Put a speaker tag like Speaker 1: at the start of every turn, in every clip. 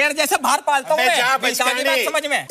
Speaker 1: तेरे जैसे बाहर पालता हूँ मैं। समझ में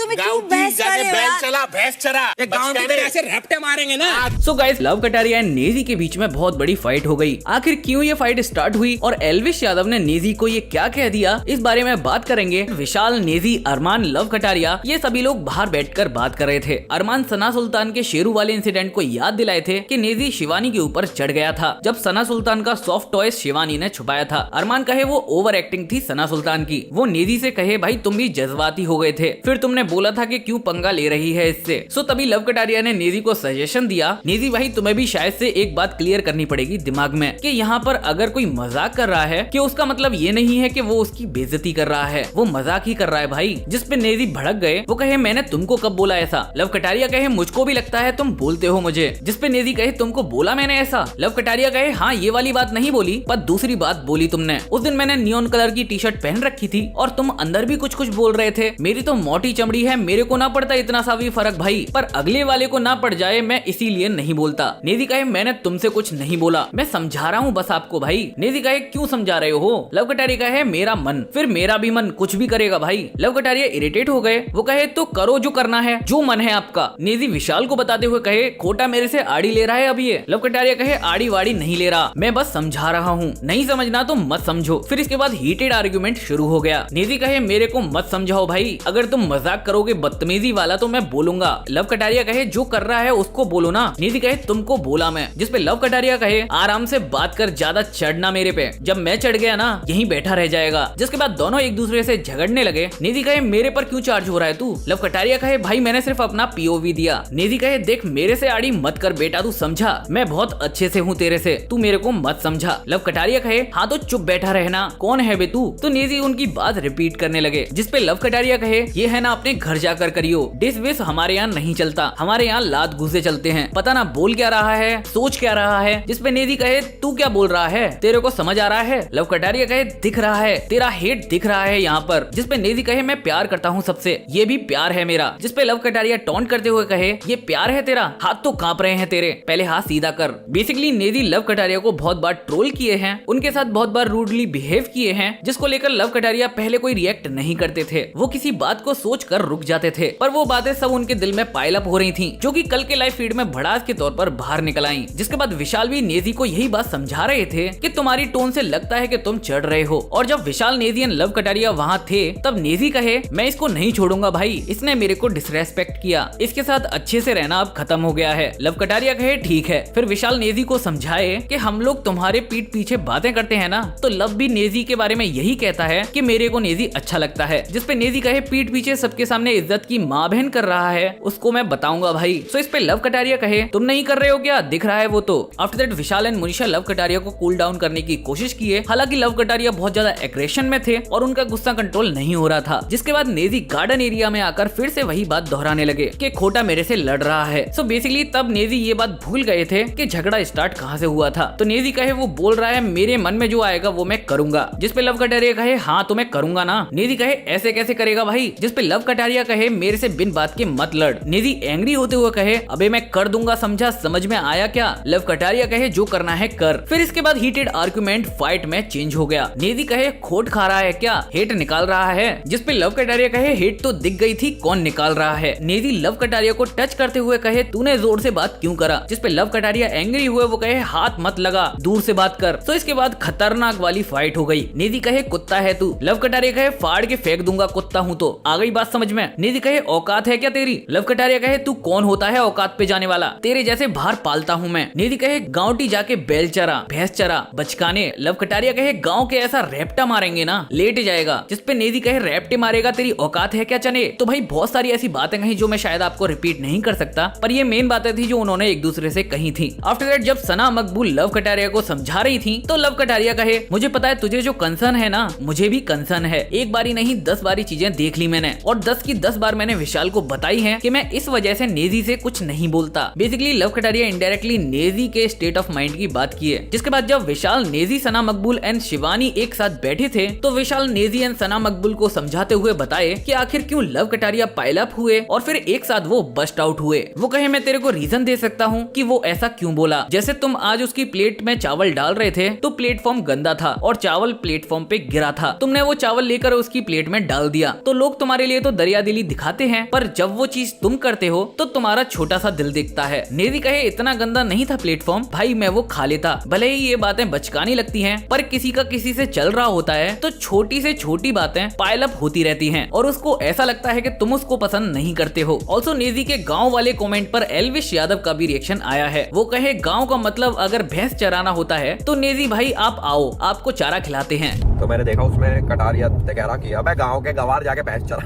Speaker 1: गाँव में ऐसे रैप्टे मारेंगे ना।
Speaker 2: So guys, love Kataria and Naezy के बीच में बहुत बड़ी फाइट हो गई। आखिर क्यों ये फाइट स्टार्ट हुई और एल्विश यादव ने नेजी को ये क्या कह दिया, इस बारे में बात करेंगे। विशाल, नेजी, अरमान, लव कटारिया ये सभी लोग बाहर बैठकर बात कर रहे थे। अरमान सना सुल्तान के शेरू वाले इंसिडेंट को याद दिलाए थे कि नेजी शिवानी के ऊपर चढ़ गया था जब सना सुल्तान का सॉफ्ट टॉय शिवानी ने छुपाया था। अरमान कहे वो ओवर एक्टिंग थी सना सुल्तान की। वो नेजी से कहे भाई तुम भी जज्बाती हो गए थे, फिर तुमने बोला था कि क्यों पंगा ले रही है इससे। सो तभी लव कटारिया ने नेजी को सजेशन दिया, नेजी भाई तुम्हें भी शायद से एक बात क्लियर करनी पड़ेगी दिमाग में कि यहाँ पर अगर कोई मजाक कर रहा है कि उसका मतलब ये नहीं है कि वो उसकी बेइज्जती कर रहा है, वो मजाक ही कर रहा है भाई। जिसपे नेजी भड़क गए, वो कहे मैंने तुमको कब बोला ऐसा। लव कटारिया कहे मुझको भी लगता है तुम बोलते हो मुझे। जिसपे नेजी कहे तुमको बोला मैंने ऐसा। लव कटारिया कहे हाँ ये वाली बात नहीं बोली पर दूसरी बात बोली तुमने। उस दिन मैंने नियॉन कलर की टी शर्ट पहन रखी थी और तुम अंदर भी कुछ कुछ बोल रहे थे। मेरी तो मोटी चमड़ी है, मेरे को ना पड़ता इतना सा भी फर्क भाई, पर अगले वाले को ना पड़ जाए मैं इसीलिए नहीं बोलता। नेजी कहे मैंने तुमसे कुछ नहीं बोला, मैं समझा रहा हूँ बस आपको भाई। नेजी कहे क्यों समझा रहे हो। लव कटारिया कहे मेरा मन, फिर मेरा भी मन कुछ भी करेगा भाई। लव कटारिया इरिटेट हो गए, वो कहे तो करो जो करना है, जो मन है आपका। नेजी विशाल को बताते हुए कहे खोटा मेरे से आड़ी ले रहा है अब ये। लव कटारिया कहे आड़ी वाड़ी नहीं ले रहा, मैं बस समझा रहा हूँ, नहीं समझना तो मत समझो। फिर इसके बाद हीटेड आर्ग्यूमेंट शुरू हो गया। नेजी कहे मेरे को मत समझाओ भाई, अगर तुम मजाक करोगे बदतमीजी वाला तो मैं बोलूंगा। लव कटारिया कहे जो कर रहा है उसको बोलो ना। नेजी कहे तुमको बोला मैं। जिसपे लव कटारिया कहे आराम से बात कर, ज्यादा चढ़ना मेरे पे, जब मैं चढ़ गया ना यहीं बैठा रह जाएगा। जिसके बाद दोनों एक दूसरे से झगड़ने लगे। नेजी कहे मेरे पर क्यों चार्ज हो रहा है तू। लव कटारिया कहे भाई मैंने सिर्फ अपना पीओवी दिया। नेजी कहे देख मेरे से आड़ी मत कर बेटा, तू समझा, मैं बहुत अच्छे से हूँ तेरे से, तू मेरे को मत समझा। लव कटारिया कहे हाँ तो चुप बैठा रहना, कौन है बे तू। तो नेजी उनकी बात रिपीट करने लगे। जिसपे लव कटारिया कहे ये है ना अपने घर जाकर करियो, डिस विस हमारे यहाँ नहीं चलता, हमारे यहाँ लात घुसे चलते हैं, पता ना बोल क्या रहा है, सोच क्या रहा है। जिसपे नेजी कहे तू क्या बोल रहा है, तेरे को समझ आ रहा है। लव कटारिया कहे दिख रहा है, तेरा हेट दिख रहा है यहाँ पर। जिसपे नेजी कहे मैं प्यार करता हूँ सबसे, ये भी प्यार है मेरा। जिसपे लव कटारिया टॉन्ट करते हुए कहे ये प्यार है तेरा, हाथ तो कांप रहे हैं तेरे, पहले हाथ सीधा कर। बेसिकली नेजी लव कटारिया को बहुत बार ट्रोल किए हैं, उनके साथ बहुत बार रूडली बिहेव किए हैं, जिसको लेकर लव कटारिया पहले कोई रिएक्ट नहीं करते थे। वो किसी बात को सोच कर रुक जाते थे, पर वो बातें सब उनके दिल में पाइल अप हो रही थी, जो कि कल के लाइव फीड में भड़ास के तौर पर बाहर निकल आई। जिसके बाद विशाल भी नेजी को यही बात समझा रहे थे कि तुम्हारी टोन से लगता है कि तुम चढ़ रहे हो। और जब विशाल, नेजी एंड लव कटारिया वहाँ थे तब नेजी कहे मैं इसको नहीं छोड़ूंगा भाई, इसने मेरे को डिसरेस्पेक्ट किया, इसके साथ अच्छे से रहना अब खत्म हो गया है। लव कटारिया कहे ठीक है। फिर विशाल नेजी को समझाए कि हम लोग तुम्हारे पीठ पीछे बातें करते हैं ना, तो लव भी नेजी के बारे में यही कहता है कि मेरे को नेजी अच्छा लगता है। जिसपे नेजी कहे पीठ पीछे सबके सामने इज्जत की माँ बहन कर रहा है, उसको मैं बताऊंगा भाई। सो इस पे लव कटारिया कहे तुम नहीं कर रहे हो क्या, दिख रहा है वो तो। After that Vishal and Munisha love Kataria को कूल डाउन करने की कोशिश किए, हालांकि लव कटारिया बहुत ज्यादा एग्रेशन में थे और उनका गुस्सा कंट्रोल नहीं हो रहा था। जिसके बाद नेजी गार्डन एरिया में आकर फिर से वही बात दोहराने लगे कि खोटा मेरे से लड़ रहा है। सो बेसिकली तब नेजी ये बात भूल गए थे कि झगड़ा स्टार्ट कहाँ से हुआ था। तो नेजी कहे वो बोल रहा है मेरे मन में जो आएगा वो मैं करूंगा। जिसपे लव कटारिया कहे हाँ तो मैं करूंगा ना। नेजी कहे ऐसे कैसे करेगा भाई। जिसपे लव कटारिया कहे मेरे से बिन बात के मत लड़। नेजी एंग्री होते हुए कहे अबे मैं कर दूंगा, समझा, समझ में आया क्या। लव कटारिया कहे जो करना है कर। फिर इसके बाद हीटेड आर्गुमेंट फाइट में चेंज हो गया। नेजी कहे खोट खा रहा है क्या, हेट निकाल रहा है। जिसपे लव कटारिया कहे हेट तो दिख गई थी, कौन निकाल रहा है। नेजी लव कटारिया को टच करते हुए कहे तूने जोर से बात क्यों करा। जिसपे लव कटारिया एंग्री हुए, वो कहे हाथ मत लगा, दूर से बात कर। तो इसके बाद खतरनाक वाली फाइट हो गई। नेजी कहे कुत्ता है तू। लव कटारिया कहे फाड़ के फेंक दूंगा कुत्ता हूँ तो। आ गई बात समझ में। नेजी कहे औकात है क्या तेरी। लव कटारिया कहे तू कौन होता है औकात पे जाने वाला, तेरे जैसे बाहर पालता हूँ मैं। नेजी कहे गांवटी जाके बैल चरा, भैंस चरा, बचकाने। लव कटारिया कहे गांव के ऐसा रैप्टा मारेंगे ना लेट जाएगा। जिसपे नेजी कहे रैप्टे मारेगा, तेरी औकात है क्या चने। तो भाई बहुत सारी ऐसी बातें कही जो मैं शायद आपको रिपीट नहीं कर सकता, पर ये मेन बातें थी जो उन्होंने एक दूसरे से कही थी। आफ्टर दैट जब सना मकबूल लव कटारिया को समझा रही थी तो लव कटारिया कहे मुझे पता है तुझे जो कंसर्न है ना, मुझे भी कंसर्न है। एक बारी नहीं 10 बारी चीजें देख ली मैंने, और 10 की 10 बार मैंने विशाल को बताई है कि मैं इस वजह से नेजी से कुछ नहीं बोलता। Basically love Kataria indirectly Naezy के स्टेट ऑफ माइंड की बात की है। जिसके बाद जब विशाल, नेजी, सना मकबूल एंड शिवानी एक साथ बैठे थे तो विशाल नेजी एंड सना मकबूल को समझाते हुए बताए कि आखिर क्यों लव कटारिया पाइल अप हुए और फिर एक साथ वो बस्ट आउट हुए। वो कहे मैं तेरे को रीजन दे सकता हूँ कि वो ऐसा क्यों बोला। जैसे तुम आज उसकी प्लेट में चावल डाल रहे थे तो प्लेटफॉर्म गंदा था और चावल प्लेटफॉर्म पे गिरा था, तुमने वो चावल लेकर कर उसकी प्लेट में डाल दिया। तो लोग तुम्हारे लिए तो दरिया दिली दिखाते हैं, पर जब वो चीज तुम करते हो तो तुम्हारा छोटा सा दिल दिखता है। नेजी कहे इतना गंदा नहीं था प्लेटफॉर्म भाई, मैं वो खा लेता। भले ही ये बातें बचकानी लगती हैं, पर किसी का किसी से चल रहा होता है तो छोटी से छोटी बातें पाइल अप होती रहती हैं और उसको ऐसा लगता है कि तुम उसको पसंद नहीं करते हो। ऑल्सो नेजी के गाँव वाले कॉमेंट पर एल्विश यादव का भी रिएक्शन आया है। वो कहे गाँव का मतलब अगर भैंस चराना होता है तो नेजी भाई आप आओ, आपको चारा खिलाते हैं।
Speaker 3: तो मैंने देखा उसमें कटारिया तगैरा किया, मैं गांव के गवार जाके भैंस चरा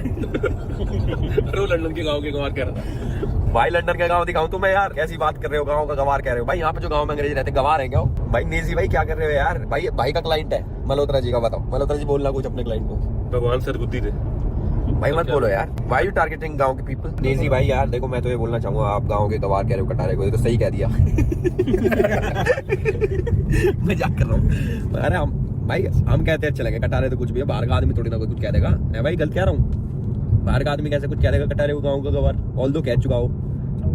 Speaker 4: लंदन के गांव के गवार कह रहा था
Speaker 3: भाई, लंदन के गांव दिखाऊं तुम्हें यार, कैसी बात कर रहे हो, गांव का गवार कह रहे हो भाई, यहाँ पे जो गांव में अंग्रेज रहते गवार है क्या भाई? नेजी भाई क्या कर रहे हो यार? भाई का क्लाइंट है मल्होत्रा जी का, बताओ मल्होत्रा जी बोलना कुछ अपने क्लाइंट को।
Speaker 4: भगवान सदबुद्धि दे
Speaker 3: भाई मत बोलो यार, वाई यू टारगेटिंग गांव के पीपल? नेजी भाई यार देखो, मैं तो ये बोलना चाहूंगा, आप गांव के गवार कह रहे हो कटारे को, ये तो सही कह दिया मजाक कर रहा हूँ। अरे हम कहते हैं चलेंगे, कटारे तो कुछ भी है, बाहर का आदमी थोड़ी ना कोई कुछ कह देगा। मैं भाई गलत कह रहा हूँ, बाहर का आदमी कैसे कुछ कह देगा कटारे को गाँव का गवार? ऑल दो कह चुका हो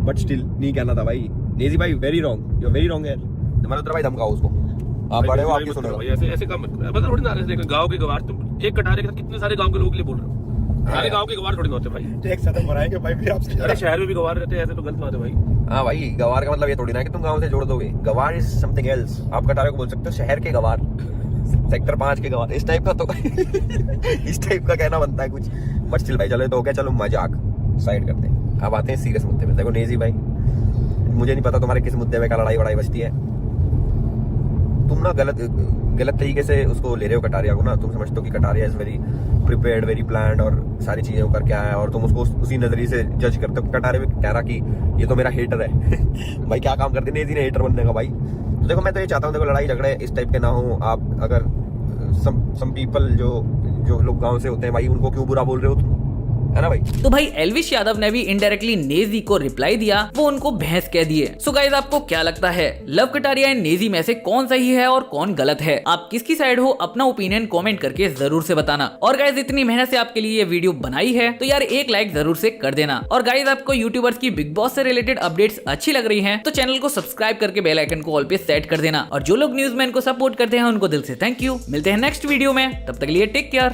Speaker 3: बट स्टिल नहीं कहना था भाई। नेजी भाई very wrong, you very wrong यार। मल्होत्रा भाई धमकाओ उसको, आप बड़े हो, आपकी सुनो।
Speaker 4: ऐसे काम मत करो, मतलब थोड़ी ना रहे गांव के गवार, तुम एक कटारे के साथ कितने सारे गांव के लोगों के लिए बोल रहे हो? सारे गांव के गवार थोड़ी ना होते भाई, एक साथ बनाएंगे भाई फिर आपसे। अरे शहर में भी गवार रहते हैं, ऐसे तो गलत बात है भाई।
Speaker 3: हाँ भाई, गवार का मतलब ये थोड़ी ना कि तुम गांव से जोड़ दोगे, गवार इज समथिंग एल्स। आप कटारे को बोल सकते हो शहर के गवार, सेक्टर 5 के गवार, इस टाइप का तो इस टाइप का कहना बनता है कुछ। बट स्टिल भाई चलो तो हो गया, चलो मजाक साइड करते हैं, अब आते हैं सीरियस मुद्दे पे। देखो नेजी भाई, मुझे नहीं पता तुम्हारे किस मुद्दे में क्या लड़ाई वड़ाई बचती है, तुम ना गलत तरीके से उसको ले रहे हो कटारिया को ना। तुम समझते हो कि Kataria is very prepared, very planned और सारी चीजें वो करके आया है, और तुम उसको उसी नजरिए से जज करते हो। कटारे में कह रहा कि ये तो मेरा हेटर है भाई क्या काम करते नेजी ने हेटर बनने का भाई? तो देखो मैं तो ये चाहता हूँ, देखो लड़ाई झगड़े इस टाइप के ना हो। आप अगर सम पीपल जो लोग गाँव से होते हैं भाई, उनको क्यों बुरा बोल रहे हो तुम, है ना भाई?
Speaker 2: तो भाई एल्विश यादव ने भी इनडायरेक्टली नेजी को रिप्लाई दिया, वो उनको भैंस कह दिए। सो गाइस आपको क्या लगता है, लव कटारिया एंड नेजी में से कौन सही है और कौन गलत है? आप किसकी साइड हो, अपना ओपिनियन कमेंट करके जरूर से बताना। और गाइस इतनी मेहनत से आपके लिए ये वीडियो बनाई है तो यार एक लाइक जरूर से कर देना। और गाइस आपको यूट्यूबर्स की बिग बॉस से रिलेटेड अपडेट्स अच्छी लग रही है तो चैनल को सब्सक्राइब करके बेल आइकन को ऑल पे सेट कर देना। और जो लोग न्यूज़मैन को सपोर्ट करते हैं उनको दिल से थैंक यू। मिलते हैं नेक्स्ट वीडियो में, तब तक के लिए टेक केयर।